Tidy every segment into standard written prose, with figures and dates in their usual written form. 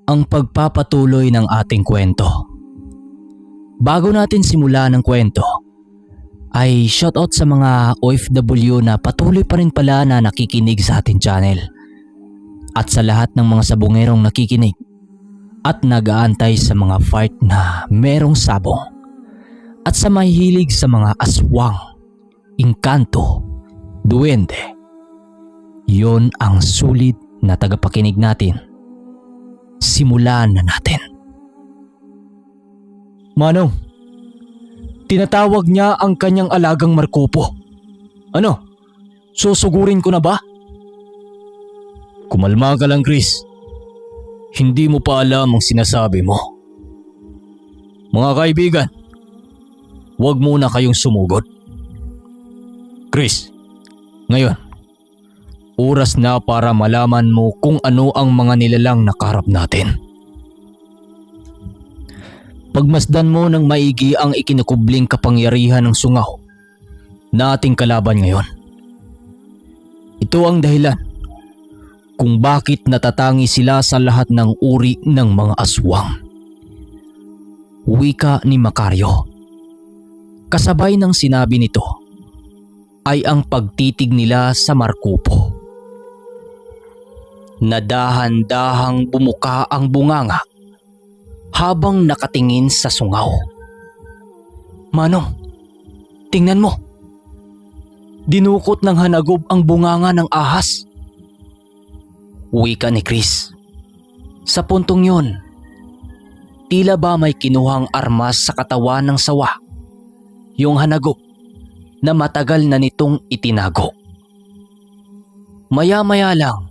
ang pagpapatuloy ng ating kwento. Bago natin simulan ang kwento, ay shoutout sa mga OFW na patuloy pa rin pala na nakikinig sa ating channel. At sa lahat ng mga sabongerong nakikinig at nag-aantay sa mga fart na merong sabong. At sa mahihilig sa mga aswang, engkanto, duwende. Yon ang sulit na tagapakinig natin. Simulan na natin. Manong, tinatawag niya ang kanyang alagang Markopo. Ano? Susugurin ko na ba? Kumalma ka lang, Chris. Hindi mo pa alam ang sinasabi mo. Mga kaibigan, huwag muna kayong sumugod. Chris, ngayon, oras na para malaman mo kung ano ang mga nilalang nakaharap natin. Pagmasdan mo ng maigi ang ikinukubling kapangyarihan ng sungaw na ating kalaban ngayon. Ito ang dahilan kung bakit natatangi sila sa lahat ng uri ng mga aswang. Wika ni Macario. Kasabay ng sinabi nito ay ang pagtitig nila sa Markopo. Nadahan-dahang bumuka ang bunganga habang nakatingin sa sungaw. Manong, tingnan mo. Dinukot ng hanagob ang bunganga ng ahas. Wika ni Chris. Sa puntong yun, tila ba may kinuhang armas sa katawan ng sawa, yung hanagob na matagal na nitong itinago. Maya-maya lang,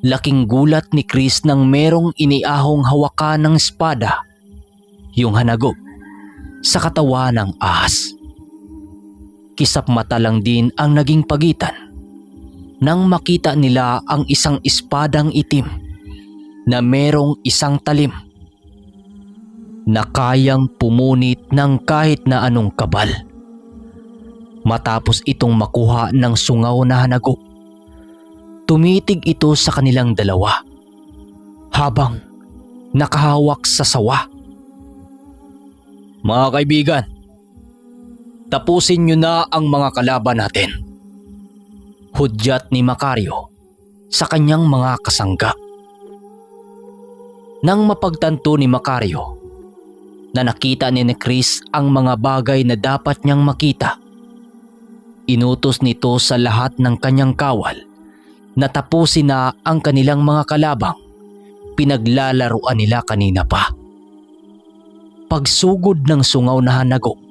laking gulat ni Chris nang merong iniahong hawakan ng espada, yung hanagob, sa katawan ng ahas. Kisap mata lang din ang naging pagitan nang makita nila ang isang espadang itim na merong isang talim na kayang pumunit ng kahit na anong kabal. Matapos itong makuha ng sungaw na hanagob, tumitig ito sa kanilang dalawa habang nakahawak sa sawa. Mga kaibigan, tapusin nyo na ang mga kalaban natin. Hudyat ni Macario sa kanyang mga kasangga. Nang mapagtanto ni Macario na nakita ni Chris ang mga bagay na dapat niyang makita, inutos nito sa lahat ng kanyang kawal na tapusin na ang kanilang mga kalabang pinaglalaruan nila kanina pa. Pagsugod ng sungaw na hanagob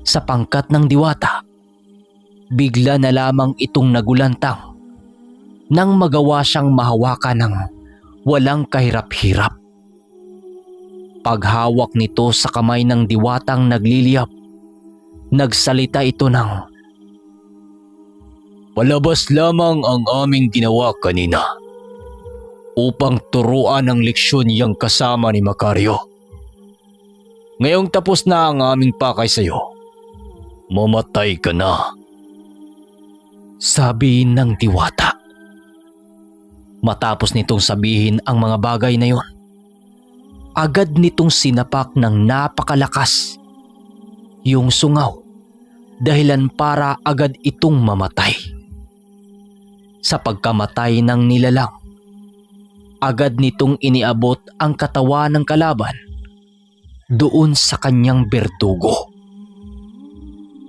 sa pangkat ng diwata, bigla na lamang itong nagulantang nang magawa siyang mahawakan ng walang kahirap-hirap. Paghawak nito sa kamay ng diwatang nagliliyab, nagsalita ito ng, "Palabas lamang ang aming ginawa kanina upang turuan ng leksyon yang kasama ni Macario. Ngayong tapos na ang aming pakay sa iyo, mamatay ka na," sabi ng diwata. Matapos nitong sabihin ang mga bagay na yon, agad nitong sinapak ng napakalakas yung sungaw, dahilan para agad itong mamatay. Sa pagkamatay ng nilalang, agad nitong iniabot ang katawan ng kalaban doon sa kanyang berdugo.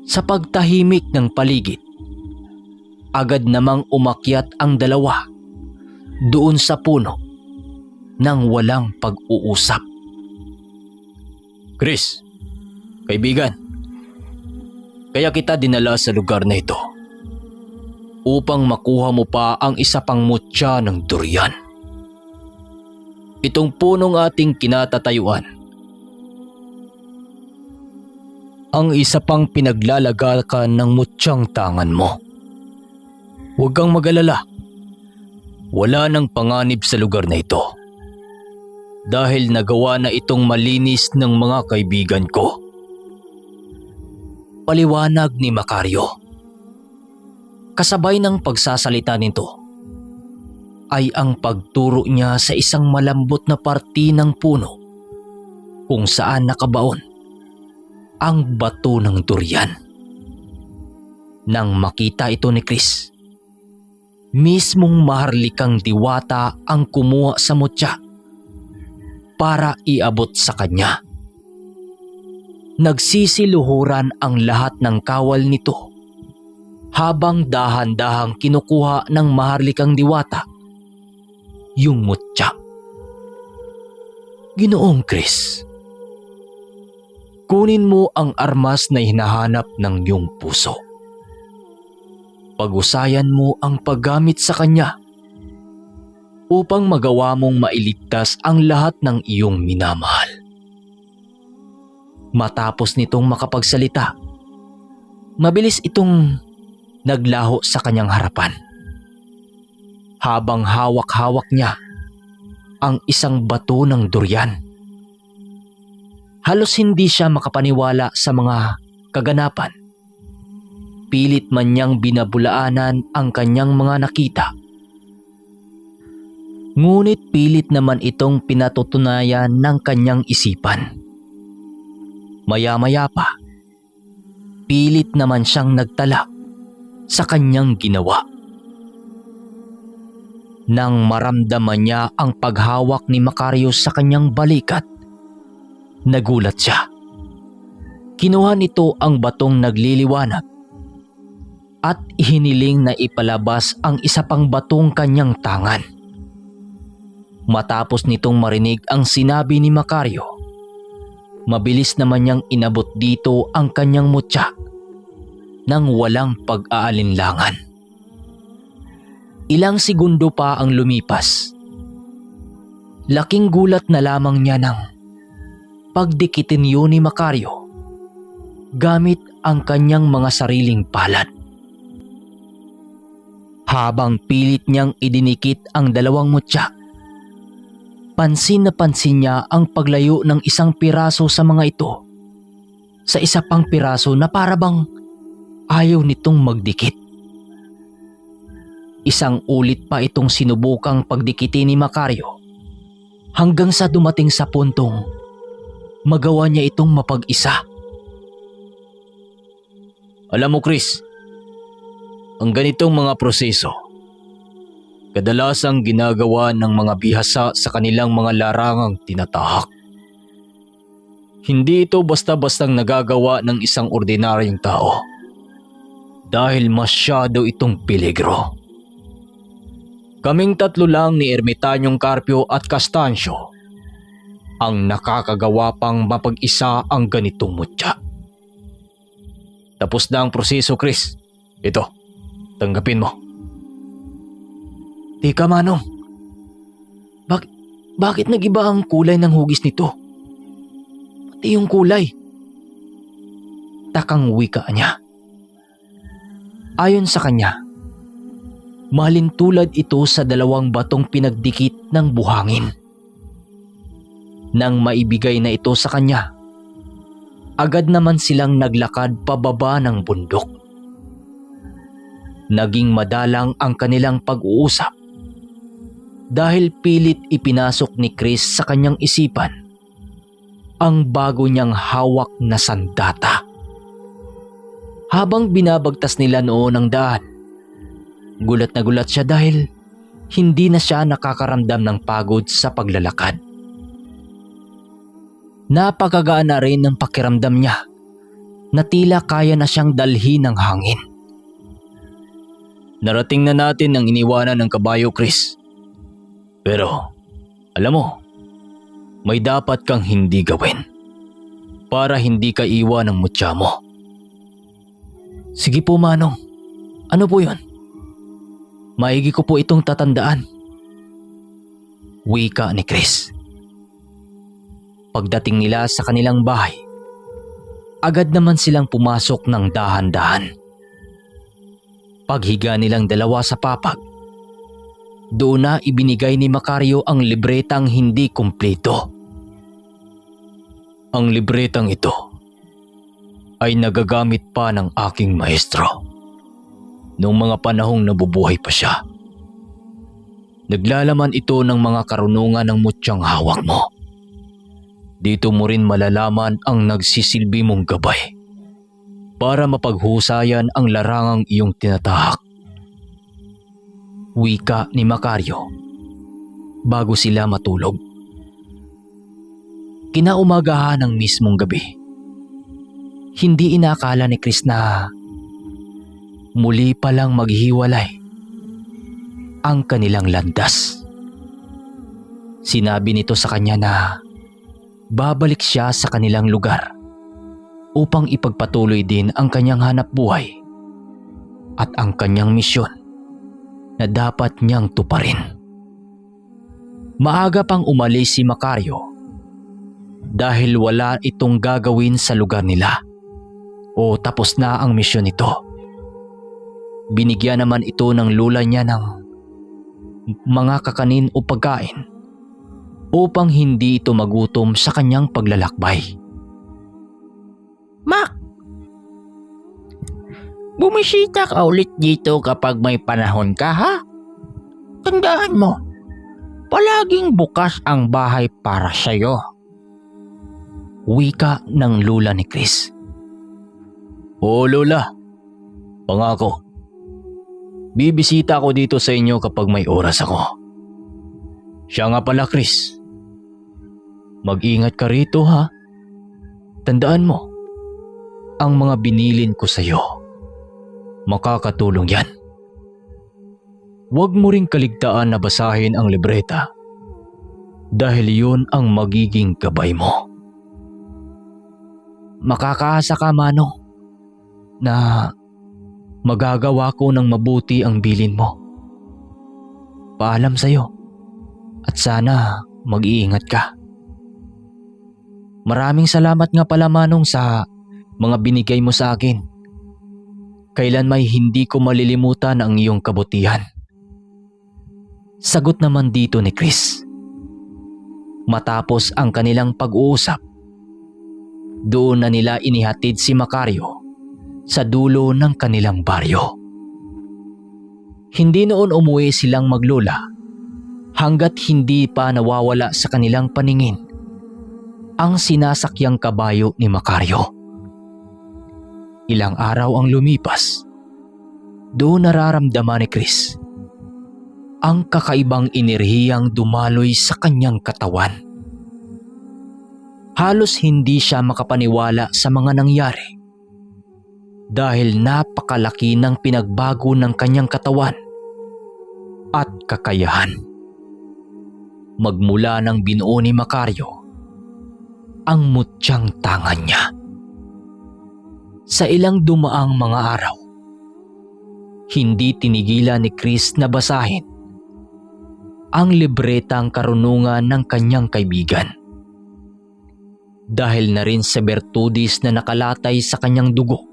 Sa pagtahimik ng paligid, agad namang umakyat ang dalawa doon sa puno nang walang pag-uusap. Chris, kaibigan, kaya kita dinala sa lugar na ito upang makuha mo pa ang isa pang mutya ng durian. Itong punong ating kinatatayuan, ang isa pang pinaglalagakan ng mutyang tangan mo. Huwag kang mag-alala, wala nang panganib sa lugar na ito dahil nagawa na itong malinis ng mga kaibigan ko. Paliwanag ni Macario. Kasabay ng pagsasalita nito, ay ang pagturo niya sa isang malambot na parte ng puno kung saan nakabaon ang bato ng durian. Nang makita ito ni Chris, mismong maharlikang diwata ang kumuha sa mutya para iabot sa kanya. Nagsisiluhuran ang lahat ng kawal nito habang dahan-dahang kinukuha ng maharlikang diwata yung mutya. Ginoong Chris, kunin mo ang armas na hinahanap ng iyong puso. Pag-usayan mo ang paggamit sa kanya upang magawa mong mailigtas ang lahat ng iyong minamahal. Matapos nitong makapagsalita, mabilis itong naglaho sa kanyang harapan habang hawak-hawak niya ang isang bato ng durian. Halos hindi siya makapaniwala sa mga kaganapan. Pilit man niyang binabulaanan ang kanyang mga nakita. Ngunit pilit naman itong pinatutunayan ng kanyang isipan. Maya-maya pa, pilit naman siyang nagtala sa kanyang ginawa. Nang maramdaman niya ang paghawak ni Macario sa kanyang balikat, nagulat siya. Kinuha nito ang batong nagliliwanag at hiniling na ipalabas ang isa pang batong kanyang tangan. Matapos nitong marinig ang sinabi ni Macario, mabilis naman niyang inabot dito ang kanyang mutya nang walang pag-aalinlangan. Ilang segundo pa ang lumipas. Laking gulat na lamang niya nang pagdikitin yun ni Macario gamit ang kanyang mga sariling palad. Habang pilit niyang idinikit ang dalawang mutya, pansin na pansin niya ang paglayo ng isang piraso sa mga ito sa isa pang piraso na parabang ayaw nitong magdikit. Isang ulit pa itong sinubukang pagdikitin ni Macario hanggang sa dumating sa puntong magawa niya itong mapag-isa. Alam mo Chris, ang ganitong mga proseso, kadalasang ginagawa ng mga bihasa sa kanilang mga larangang tinatahak. Hindi ito basta-bastang nagagawa ng isang ordinaryong tao dahil masyado itong peligro. Kaming tatlo lang ni Ermitanyong Carpio at Castancio ang nakakagawa pang mapag-isa ang ganitong mutya. Tapos na ang proseso, Chris. Ito, tanggapin mo. Teka Manong, bakit nag-iba ang kulay ng hugis nito? Pati yung kulay. Takang wika niya. Ayon sa kanya, malintulad ito sa dalawang batong pinagdikit ng buhangin. Nang maibigay na ito sa kanya, agad naman silang naglakad pababa ng bundok. Naging madalang ang kanilang pag-uusap dahil pilit ipinasok ni Chris sa kanyang isipan ang bago niyang hawak na sandata. Habang binabagtas nila noon ang daan, gulat na gulat siya dahil hindi na siya nakakaramdam ng pagod sa paglalakad. Napakagaan na rin ng pakiramdam niya na tila kaya na siyang dalhin ng hangin. Narating na natin ang iniwanan ng kabayo, Chris. Pero, alam mo, may dapat kang hindi gawin para hindi ka iwan ng mutya mo. Sige po Manong, ano po yun? Maigi ko po itong tatandaan. Wika ni Chris. Pagdating nila sa kanilang bahay, agad naman silang pumasok ng dahan-dahan. Paghiga nilang dalawa sa papag, doon na ibinigay ni Macario ang libretang hindi kumpleto. Ang libretang ito ay nagagamit pa ng aking maestro noong mga panahong nabubuhay pa siya. Naglalaman ito ng mga karunungan ng mutyang hawak mo. Dito mo rin malalaman ang nagsisilbi mong gabay para mapaghusayan ang larangang iyong tinatahak. Wika ni Macario bago sila matulog. Kinaumagahan ng mismong gabi. Hindi inakala ni Chris na muli palang maghiwalay ang kanilang landas. Sinabi nito sa kanya na babalik siya sa kanilang lugar upang ipagpatuloy din ang kanyang hanap buhay at ang kanyang misyon na dapat niyang tuparin. Maaga pang umalis si Macario dahil wala itong gagawin sa lugar nila o tapos na ang misyon nito. Binigyan naman ito ng lula niya ng mga kakanin o pagkain upang hindi ito magutom sa kanyang paglalakbay. Mac, bumisita ka ulit dito kapag may panahon ka, ha? Tandaan mo, palaging bukas ang bahay para sa'yo. Wika ng lula ni Chris. Oo, Lola. Pangako. Bibisita ako dito sa inyo kapag may oras ako. Siya nga pala, Chris. Mag-ingat ka rito, ha? Tandaan mo, ang mga binilin ko sa'yo, makakatulong yan. Huwag mo ring kaligtaan na basahin ang libreta dahil yun ang magiging gabay mo. Makakaasa ka, Manong, na magagawa ko ng mabuti ang bilin mo. Paalam sa'yo at sana mag-iingat ka. Maraming salamat nga pala, Manong, sa mga binigay mo sa akin. Kailan may hindi ko malilimutan ang iyong kabutihan. Sagot naman dito ni Chris. Matapos ang kanilang pag-uusap, doon na nila inihatid si Macario sa dulo ng kanilang baryo. Hindi noon umuwi silang maglula hanggat hindi pa nawawala sa kanilang paningin ang sinasakyang kabayo ni Macario. Ilang araw ang lumipas, doon nararamdaman ni Chris ang kakaibang enerhiyang dumaloy sa kanyang katawan. Halos hindi siya makapaniwala sa mga nangyari dahil napakalaki ng pinagbago ng kanyang katawan at kakayahan. Magmula nang binuo ni Macario ang mutyang tangan niya. Sa ilang dumaang mga araw, hindi tinigilan ni Chris na basahin ang libretang karunungan ng kanyang kaibigan. Dahil na rin sa bertudis na nakalatay sa kanyang dugo,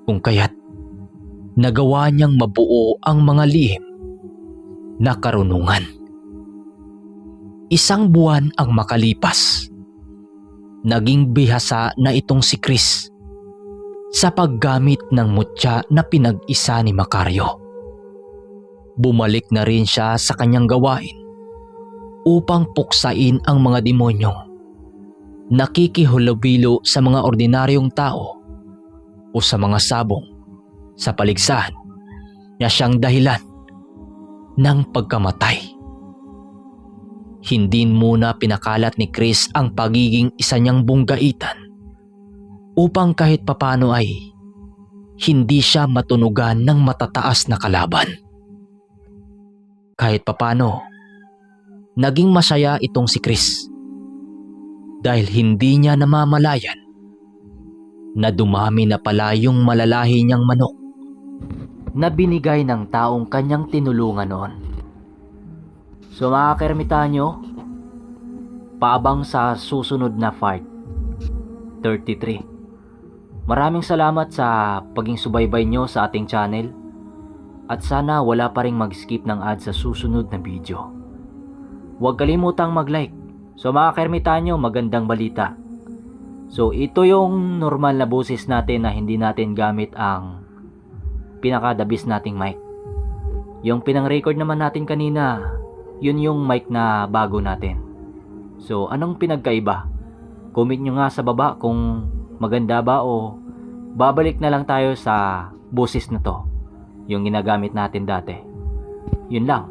kung kaya't nagawa niyang mabuo ang mga lihim na karunungan. Isang buwan ang makalipas, naging bihasa na itong si Chris sa paggamit ng mutya na pinag-isa ni Macario. Bumalik na rin siya sa kanyang gawain upang puksain ang mga demonyong nakikihulubilo sa mga ordinaryong tao o sa mga sabong sa paligsahan na siyang dahilan ng pagkamatay. Hindi muna pinakalat ni Chris ang pagiging isa niyang bunggaitan upang kahit papano ay hindi siya matunugan ng matataas na kalaban. Kahit papano, naging masaya itong si Chris dahil hindi niya namamalayan na dumami na pala yung malalahi niyang manok na binigay ng taong kanyang tinulungan noon. So mga kaermitanyo, paabang sa susunod na part 33. Maraming salamat sa paging subaybay nyo sa ating channel at sana wala pa ring mag-skip ng ad sa susunod na video. Huwag kalimutang mag-like. So mga kaermitanyo, magandang balita. So ito yung normal na boses natin na hindi natin gamit ang pinaka-the best nating mic. Yung pinang-record naman natin kanina, yun yung mic na bago natin. So, anong pinagkaiba? Comment nyo nga sa baba kung maganda ba o babalik na lang tayo sa boses na to, yung ginagamit natin dati. Yun lang.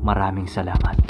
Maraming salamat.